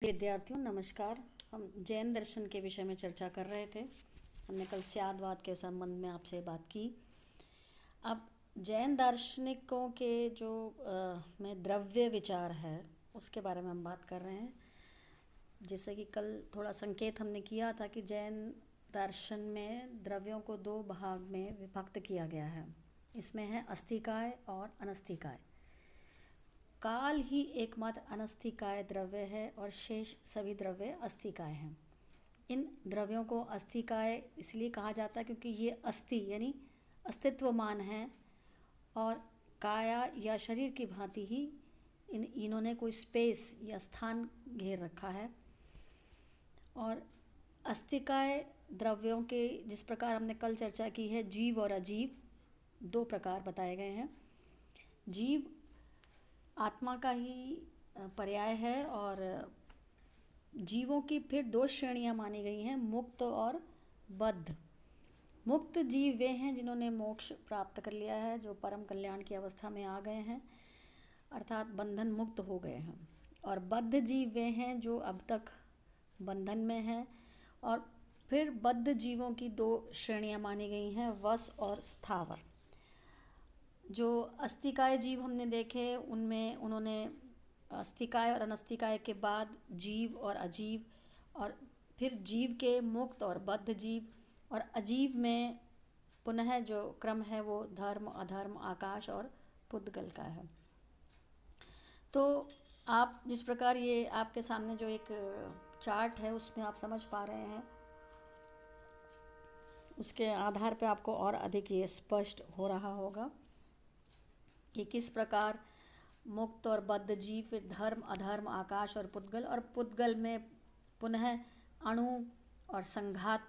विद्यार्थियों नमस्कार। हम जैन दर्शन के विषय में चर्चा कर रहे थे। हमने कल स्यादवाद के संबंध में आपसे बात की। अब जैन दार्शनिकों के जो में द्रव्य विचार है उसके बारे में हम बात कर रहे हैं। जैसे कि कल थोड़ा संकेत हमने किया था कि जैन दर्शन में द्रव्यों को दो भाग में विभक्त किया गया है। इसमें है अस्थिकाय और अनस्थिकाय। काल ही एकमात्र अनस्थिकाय द्रव्य है और शेष सभी द्रव्य अस्थिकाय हैं। इन द्रव्यों को अस्थिकाय इसलिए कहा जाता है क्योंकि ये अस्थि यानी अस्तित्वमान हैं और काया या शरीर की भांति ही इन्होंने कोई स्पेस या स्थान घेर रखा है। और अस्थिकाय द्रव्यों के जिस प्रकार हमने कल चर्चा की है, जीव और अजीव दो प्रकार बताए गए हैं। जीव आत्मा का ही पर्याय है और जीवों की फिर दो श्रेणियां मानी गई हैं, मुक्त और बद्ध। मुक्त जीव वे हैं जिन्होंने मोक्ष प्राप्त कर लिया है, जो परम कल्याण की अवस्था में आ गए हैं, अर्थात बंधन मुक्त हो गए हैं। और बद्ध जीव वे हैं जो अब तक बंधन में हैं। और फिर बद्ध जीवों की दो श्रेणियां मानी गई हैं, वश और स्थावर। जो अस्थिकाय जीव हमने देखे उनमें उन्होंने अस्थिकाय और अनस्थिकाय के बाद जीव और अजीव, और फिर जीव के मुक्त और बद्ध जीव, और अजीव में पुनः जो क्रम है वो धर्म, अधर्म, आकाश और पुद्गल का है। तो आप जिस प्रकार ये आपके सामने जो एक चार्ट है उसमें आप समझ पा रहे हैं, उसके आधार पे आपको और अधिक ये स्पष्ट हो रहा होगा कि किस प्रकार मुक्त और बद्ध जीव, फिर धर्म, अधर्म, आकाश और पुद्गल, और पुद्गल में पुनः अणु और संघात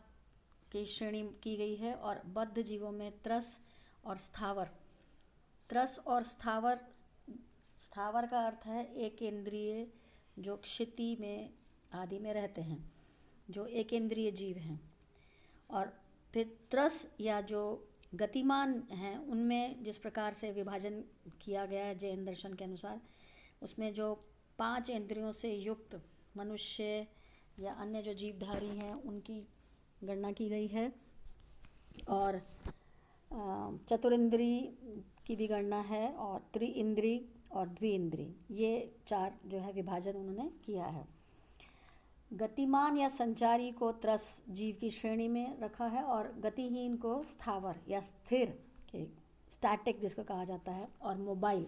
की श्रेणी की गई है। और बद्ध जीवों में त्रस और स्थावर। त्रस और स्थावर, स्थावर का अर्थ है एक इंद्रिय जो क्षिति में आदि में रहते हैं, जो एक इंद्रिय जीव हैं। और फिर त्रस या जो गतिमान हैं उनमें जिस प्रकार से विभाजन किया गया है जैन दर्शन के अनुसार, उसमें जो 5 इंद्रियों से युक्त मनुष्य या अन्य जो जीवधारी हैं उनकी गणना की गई है। और चतुरिंद्री की भी गणना है, और त्रिइंद्री और द्विइंद्री, ये 4 जो है विभाजन उन्होंने किया है। गतिमान या संचारी को त्रस जीव की श्रेणी में रखा है, और गतिहीन को स्थावर या स्थिर के स्टैटिक जिसको कहा जाता है, और मोबाइल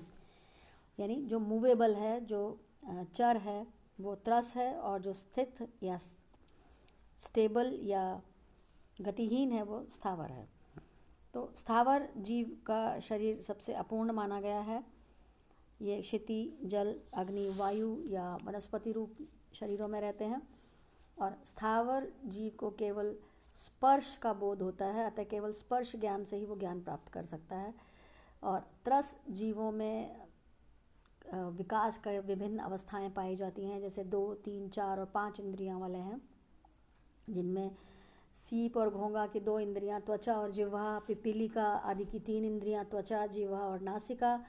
यानी जो मूवेबल है, जो चर है वो त्रस है, और जो स्थित या स्टेबल या गतिहीन है वो स्थावर है। तो स्थावर जीव का शरीर सबसे अपूर्ण माना गया है। ये क्षिति, जल, अग्नि, वायु या वनस्पति रूप शरीरों में रहते हैं। और स्थावर जीव को केवल स्पर्श का बोध होता है, अतः केवल स्पर्श ज्ञान से ही वो ज्ञान प्राप्त कर सकता है। और त्रस जीवों में विकास का विभिन्न अवस्थाएं पाई जाती हैं, जैसे 2, 3, 4 और 5 इंद्रियां वाले हैं, जिनमें सीप और घोंघा की 2 इंद्रियां, त्वचा और जिह्वा, पिपीलिका आदि की 3 इंद्रियां, त्वचा, जिह्वा और नासिका,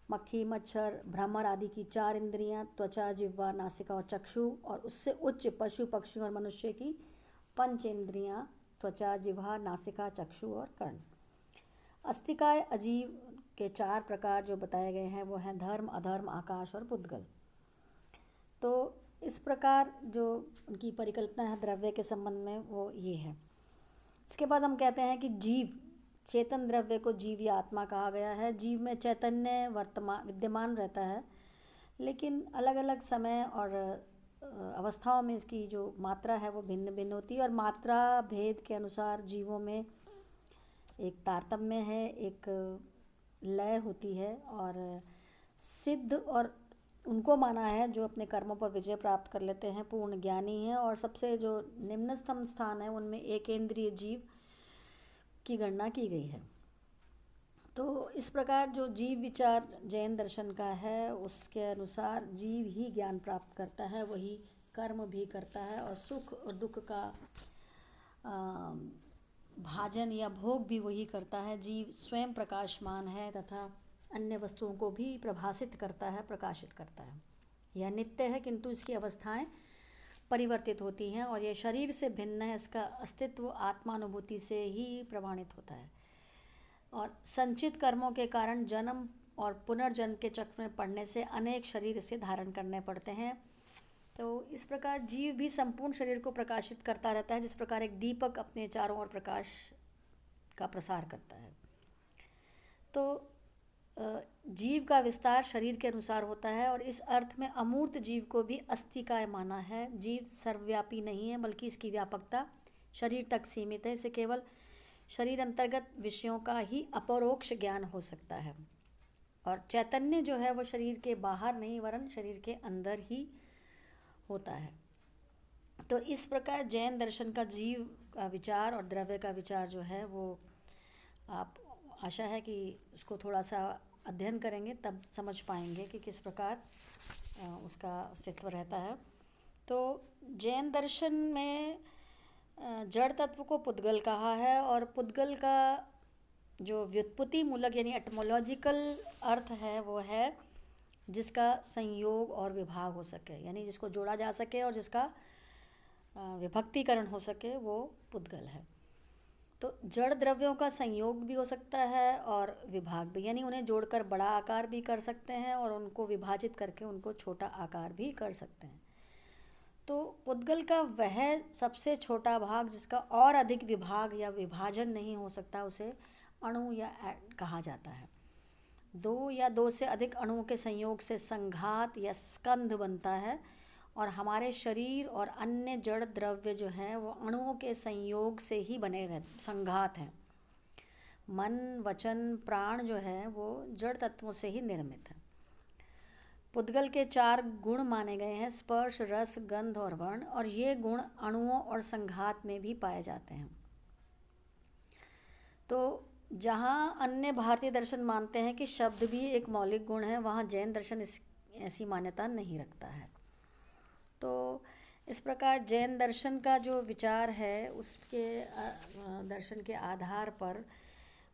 मक्खी, मच्छर, भ्रमर आदि की 4 इंद्रियां, त्वचा, जिह्वा, नासिका और चक्षु, और उससे उच्च पशु, पक्षी और मनुष्य की 5 इंद्रियां, त्वचा, जिह्वा, नासिका, चक्षु और कर्ण। अस्थिकाय अजीव के 4 प्रकार जो बताए गए हैं वो हैं धर्म, अधर्म, आकाश और पुद्गल। तो इस प्रकार जो उनकी परिकल्पना है द्रव्य के संबंध में वो ये है। इसके बाद हम कहते हैं कि जीव, चेतन द्रव्य को जीव या आत्मा कहा गया है। जीव में चैतन्य विद्यमान रहता है, लेकिन अलग अलग समय और अवस्थाओं में इसकी जो मात्रा है वो भिन्न भिन्न होती है। और मात्रा भेद के अनुसार जीवों में एक तारतम्य है, एक लय होती है। और सिद्ध और उनको माना है जो अपने कर्मों पर विजय प्राप्त कर लेते हैं, पूर्ण ज्ञानी हैं। और सबसे जो निम्नतम स्थान है उनमें एकेंद्रिय जीव की गणना की गई है। तो इस प्रकार जो जीव विचार जैन दर्शन का है उसके अनुसार जीव ही ज्ञान प्राप्त करता है, वही कर्म भी करता है, और सुख और दुख का भाजन या भोग भी वही करता है। जीव स्वयं प्रकाशमान है तथा अन्य वस्तुओं को भी प्रभासित करता है, प्रकाशित करता है। यह नित्य है, किंतु इसकी अवस्थाएं परिवर्तित होती हैं और ये शरीर से भिन्न है। इसका अस्तित्व आत्मानुभूति से ही प्रमाणित होता है और संचित कर्मों के कारण जन्म और पुनर्जन्म के चक्र में पड़ने से अनेक शरीर इसे धारण करने पड़ते हैं। तो इस प्रकार जीव भी संपूर्ण शरीर को प्रकाशित करता रहता है, जिस प्रकार एक दीपक अपने चारों ओर प्रकाश का प्रसार करता है। तो जीव का विस्तार शरीर के अनुसार होता है और इस अर्थ में अमूर्त जीव को भी अस्तिकाय माना है। जीव सर्वव्यापी नहीं है, बल्कि इसकी व्यापकता शरीर तक सीमित है। इसे केवल शरीर अंतर्गत विषयों का ही अपरोक्ष ज्ञान हो सकता है और चैतन्य जो है वो शरीर के बाहर नहीं वरन शरीर के अंदर ही होता है। तो इस प्रकार जैन दर्शन का जीव का विचार और द्रव्य का विचार जो है वो आप आशा है कि उसको थोड़ा सा अध्ययन करेंगे तब समझ पाएंगे कि किस प्रकार उसका अस्तित्व रहता है। तो जैन दर्शन में जड़ तत्व को पुद्गल कहा है और पुद्गल का जो व्युत्पत्ति मूलक यानी एटमोलॉजिकल अर्थ है वो है जिसका संयोग और विभाग हो सके, यानी जिसको जोड़ा जा सके और जिसका विभक्तिकरण हो सके, वो पुद्गल है। तो जड़ द्रव्यों का संयोग भी हो सकता है और विभाग भी, यानी उन्हें जोड़कर बड़ा आकार भी कर सकते हैं और उनको विभाजित करके उनको छोटा आकार भी कर सकते हैं। तो पुद्गल का वह सबसे छोटा भाग जिसका और अधिक विभाग या विभाजन नहीं हो सकता उसे अणु या कहा जाता है। दो या दो से अधिक अणुओं के संयोग से संघात या स्कंध बनता है और हमारे शरीर और अन्य जड़ द्रव्य जो हैं वो अणुओं के संयोग से ही बने रहते, संघात हैं। मन, वचन, प्राण जो है वो जड़ तत्वों से ही निर्मित है। पुद्गल के 4 गुण माने गए हैं, स्पर्श, रस, गंध और वर्ण, और ये गुण अणुओं और संघात में भी पाए जाते हैं। तो जहाँ अन्य भारतीय दर्शन मानते हैं कि शब्द भी एक मौलिक गुण है, वहाँ जैन दर्शन ऐसी मान्यता नहीं रखता है। तो इस प्रकार जैन दर्शन का जो विचार है उसके दर्शन के आधार पर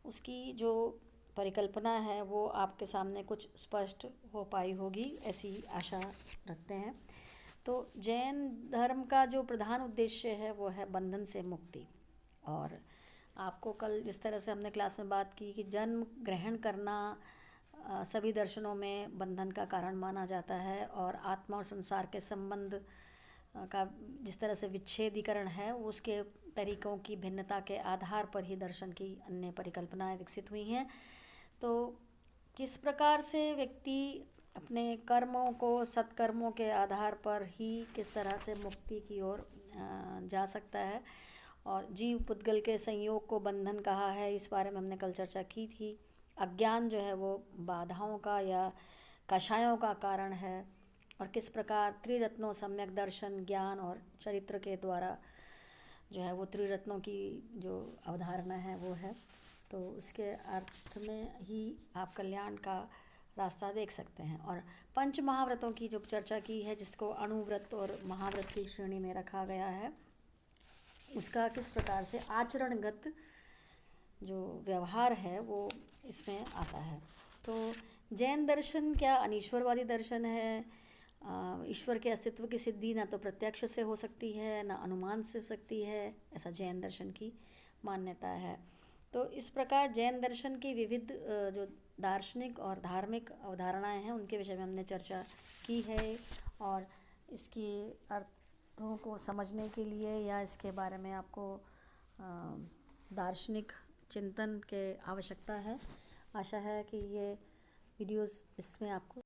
उसकी जो परिकल्पना है वो आपके सामने कुछ स्पष्ट हो पाई होगी, ऐसी आशा रखते हैं। तो जैन धर्म का जो प्रधान उद्देश्य है वो है बंधन से मुक्ति। और आपको कल जिस तरह से हमने क्लास में बात की कि जन्म ग्रहण करना सभी दर्शनों में बंधन का कारण माना जाता है और आत्मा और संसार के संबंध का जिस तरह से विच्छेदीकरण है उसके तरीकों की भिन्नता के आधार पर ही दर्शन की अन्य परिकल्पनाएं विकसित हुई हैं। तो किस प्रकार से व्यक्ति अपने कर्मों को, सत्कर्मों के आधार पर ही किस तरह से मुक्ति की ओर जा सकता है और जीव पुद्गल के संयोग को बंधन कहा है, इस बारे में हमने कल चर्चा की थी। अज्ञान जो है वो बाधाओं का या कषायों का कारण है और किस प्रकार त्रिरत्नों सम्यक दर्शन, ज्ञान और चरित्र के द्वारा जो है वो त्रिरत्नों की जो अवधारणा है वो है। तो उसके अर्थ में ही आप कल्याण का रास्ता देख सकते हैं। और पंच महाव्रतों की जो चर्चा की है जिसको अणुव्रत और महाव्रत की श्रेणी में रखा गया है, उसका किस प्रकार से आचरणगत जो व्यवहार है वो इसमें आता है। तो जैन दर्शन क्या अनीश्वरवादी दर्शन है। ईश्वर के अस्तित्व की सिद्धि ना तो प्रत्यक्ष से हो सकती है ना अनुमान से हो सकती है, ऐसा जैन दर्शन की मान्यता है। तो इस प्रकार जैन दर्शन की विविध जो दार्शनिक और धार्मिक अवधारणाएं हैं उनके विषय में हमने चर्चा की है और इसकी अर्थों को समझने के लिए या इसके बारे में आपको दार्शनिक चिंतन के आवश्यकता है। आशा है कि ये वीडियोस इसमें आपको